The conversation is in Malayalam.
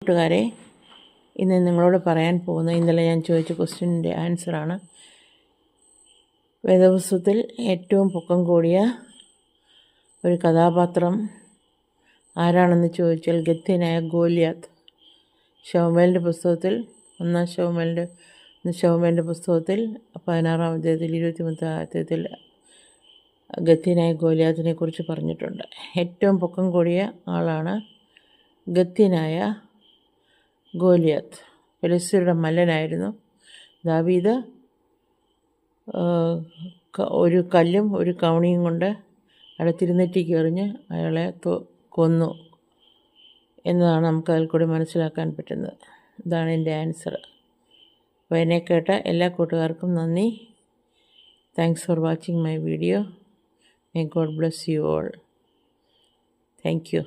കൂട്ടുകാരെ, ഇന്ന് നിങ്ങളോട് പറയാൻ പോകുന്ന ഇന്നലെ ഞാൻ ചോദിച്ച ക്വസ്റ്റ്യൻ്റെ ആൻസറാണ്. വേദപുസ്തകത്തിൽ ഏറ്റവും പൊക്കം കൂടിയ ഒരു കഥാപാത്രം ആരാണെന്ന് ചോദിച്ചാൽ ഗത്യനായ ഗോലിയാത്ത്. ശമൂവേലിൻ്റെ പുസ്തകത്തിൽ 1 ശമൂവേലിൻ്റെ പുസ്തകത്തിൽ 16-ാം അധ്യായത്തിൽ 23-ാം അധ്യായത്തിൽ ഗത്യനായ ഗോലിയാത്തിനെ കുറിച്ച് പറഞ്ഞിട്ടുണ്ട്. ഏറ്റവും പൊക്കം കൂടിയ ആളാണ് ഗത്യനായ ഗോലിയാത്ത്. ഫെലിസ്ത്യരുടെ മല്ലനായിരുന്നു. ദാവീദ് ഒരു കല്ലും ഒരു കവണിയും കൊണ്ട് അയാളെ തിരുനെറ്റിക്ക് എറിഞ്ഞ് അയാളെ കൊന്നു എന്നതാണ് നമുക്ക് അതിൽ കൂടി മനസ്സിലാക്കാൻ പറ്റുന്നത്. ഇതാണ് എൻ്റെ ആൻസർ. അപ്പോൾ എന്നെ കേട്ട എല്ലാ കൂട്ടുകാർക്കും നന്ദി. Thanks for watching my video. May God bless you all. Thank you.